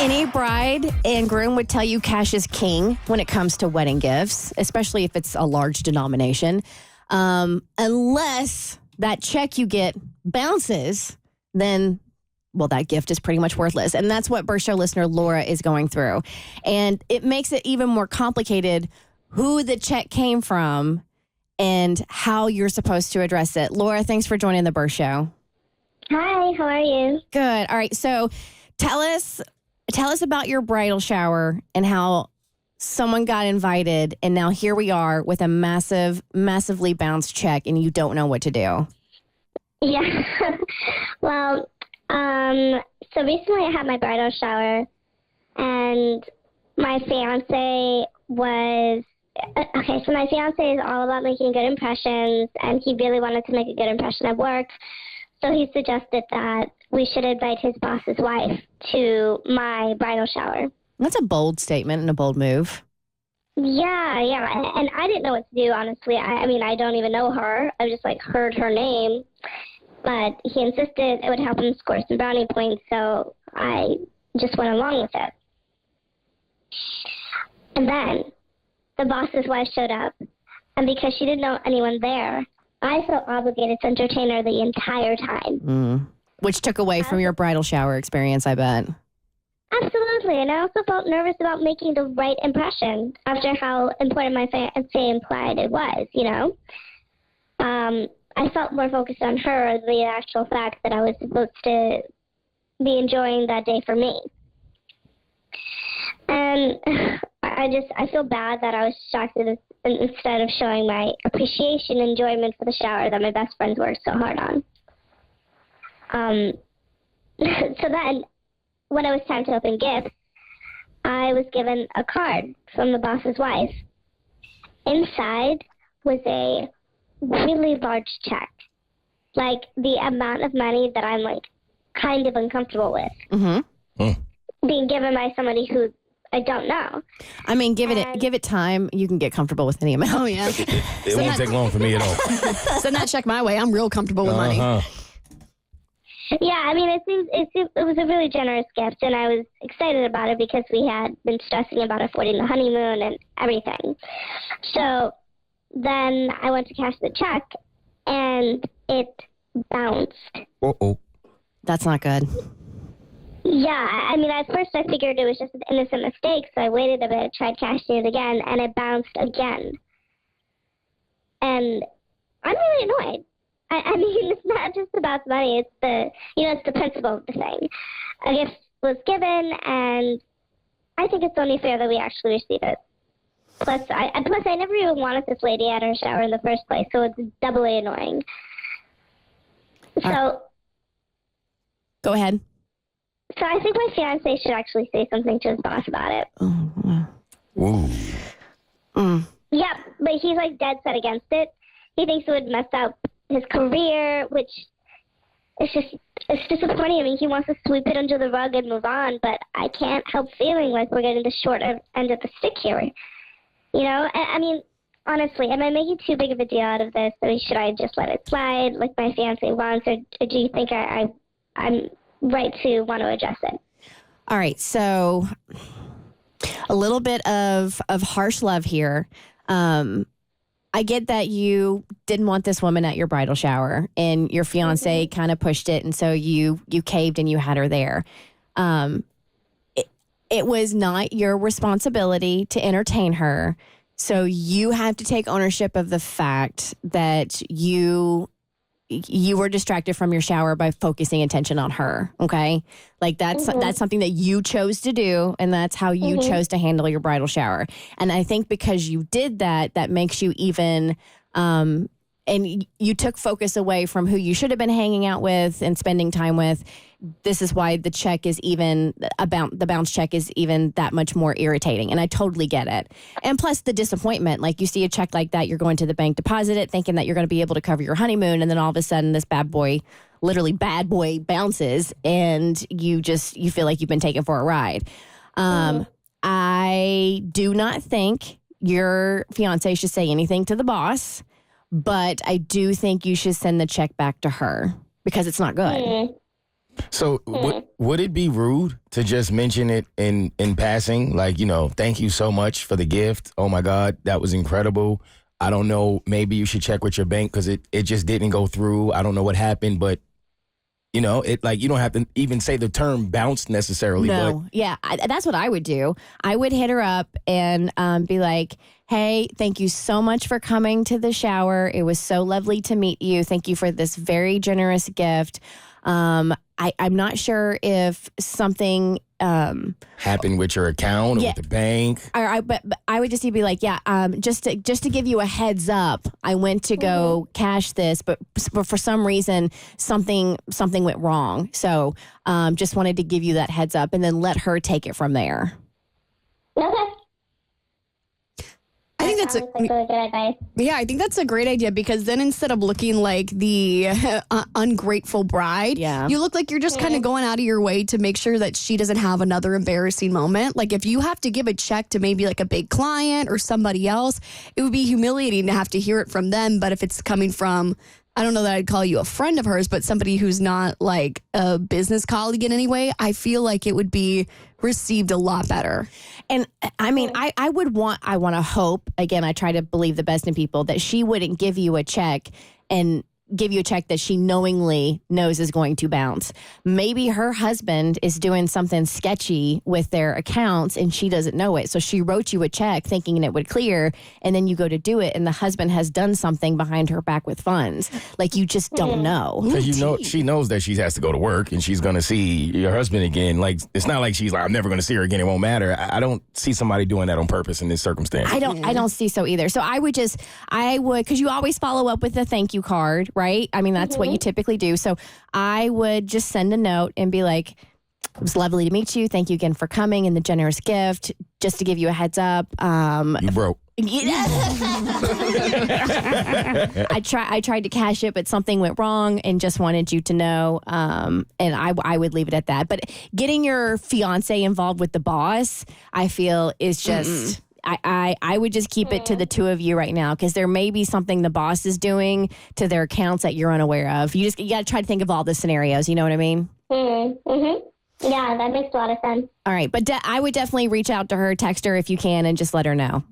Any bride and groom would tell you cash is king when it comes to wedding gifts, especially if it's a large denomination. Unless that check you get bounces, then, well, that gift is pretty much worthless. And that's what Bert Show listener Laura is going through. And it makes it even more complicated who the check came from and how you're supposed to address it. Laura, thanks for joining the Bert Show. Hi, how are you? Good. All right. So tell us about your bridal shower and how someone got invited, and now here we are with a massively bounced check, and you don't know what to do. Yeah. Well, so recently I had my bridal shower, and my fiance was... Okay, so my fiance is all about making good impressions, and he really wanted to make a good impression at work. So he suggested that we should invite his boss's wife to my bridal shower. That's a bold statement and a bold move. Yeah. And I didn't know what to do, honestly. I mean, I don't even know her. I just, heard her name. But he insisted it would help him score some brownie points, so I just went along with it. And then the boss's wife showed up, and because she didn't know anyone there, I felt obligated to entertain her the entire time. Which took away from your bridal shower experience, I bet. Absolutely, and I also felt nervous about making the right impression after how important my fiancé implied it was, you know? I felt more focused on her than the actual fact that I was supposed to be enjoying that day for me. And I feel bad that I was shocked that instead of showing my appreciation and enjoyment for the shower that my best friends worked so hard on. So then, when it was time to open gifts, I was given a card from the boss's wife. Inside was a really large check, like the amount of money that I'm kind of uncomfortable with. Being given by somebody who I don't know. I mean, give it time. You can get comfortable with any amount. Oh, yeah. It won't take long for me at all. Send that check my way. I'm real comfortable with money. Yeah, I mean, it was a really generous gift, and I was excited about it because we had been stressing about affording the honeymoon and everything. So then I went to cash the check, and it bounced. Uh-oh. That's not good. Yeah, I mean, at first I figured it was just an innocent mistake, so I waited a bit, tried cashing it again, and it bounced again. And I'm really annoyed. I mean, it's not just about the money, it's the principle of the thing. A gift was given, and I think it's only fair that we actually receive it. Plus, I never even wanted this lady at her shower in the first place, so it's doubly annoying. So... Go ahead. So I think my fiancé should actually say something to his boss about it. Oh, wow. Yep, but he's dead set against it. He thinks it would mess up his career, which it's disappointing. I mean, he wants to sweep it under the rug and move on, but I can't help feeling like we're getting the short end of the stick here. You know, I mean, honestly, am I making too big of a deal out of this? I mean, should I just let it slide like my fiancé wants, or do you think I'm right to want to address it? All right, so a little bit of harsh love here. I get that you didn't want this woman at your bridal shower, and your fiance kind of pushed it, and so you caved and you had her there. It was not your responsibility to entertain her, so you have to take ownership of the fact that you were distracted from your shower by focusing attention on her, okay? That's something that you chose to do, and that's how you chose to handle your bridal shower. And I think because you did that, that makes you even, and you took focus away from who you should have been hanging out with and spending time with. This is why the check is even, the bounce check is even that much more irritating. And I totally get it. And plus the disappointment, you see a check like that, you're going to the bank, deposit it, thinking that you're going to be able to cover your honeymoon. And then all of a sudden this literally bad boy bounces, and you feel like you've been taken for a ride. I do not think your fiance should say anything to the boss, but I do think you should send the check back to her because it's not good. So would it be rude to just mention it in passing? Like, thank you so much for the gift. Oh, my God, that was incredible. I don't know. Maybe you should check with your bank because it just didn't go through. I don't know what happened, but, you don't have to even say the term bounced necessarily. No. But Yeah, that's what I would do. I would hit her up and be like, hey, thank you so much for coming to the shower. It was so lovely to meet you. Thank you for this very generous gift. I'm not sure if something happened with your account or with the bank. But I would just be like, just to give you a heads up, I went to go cash this, but for some reason something went wrong. So just wanted to give you that heads up, and then let her take it from there. Okay. I think that's like really good advice. Yeah, I think that's a great idea because then instead of looking like the ungrateful bride, you look like you're just kind of going out of your way to make sure that she doesn't have another embarrassing moment. Like if you have to give a check to maybe like a big client or somebody else, it would be humiliating to have to hear it from them. But if it's coming from, I don't know that I'd call you a friend of hers, but somebody who's not like a business colleague in any way, I feel like it would be received a lot better. And I mean, I want to hope, again, I try to believe the best in people, that she wouldn't give you a check and give you a check that she knowingly knows is going to bounce. Maybe her husband is doing something sketchy with their accounts and she doesn't know it. So she wrote you a check thinking it would clear, and then you go to do it and the husband has done something behind her back with funds. Like you just don't know. Because she knows that she has to go to work and she's going to see your husband again. Like it's not like she's like, I'm never going to see her again. It won't matter. I don't see somebody doing that on purpose in this circumstance. I don't see so either. So I would, because you always follow up with a thank you card, right? I mean, that's what you typically do. So I would just send a note and be like, it was lovely to meet you. Thank you again for coming and the generous gift. Just to give you a heads up. You broke. I tried to cash it, but something went wrong and just wanted you to know. And I would leave it at that. But getting your fiance involved with the boss, I feel is just... I would just keep it to the two of you right now, because there may be something the boss is doing to their accounts that you're unaware of. You got to try to think of all the scenarios. You know what I mean? Mm-hmm. Yeah, that makes a lot of sense. All right. But I would definitely reach out to her, text her if you can, and just let her know.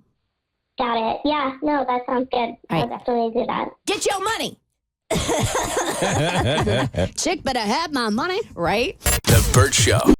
Got it. Yeah, no, that sounds good. I'll definitely do that. Get your money. Chick better have my money. Right? The Bert Show.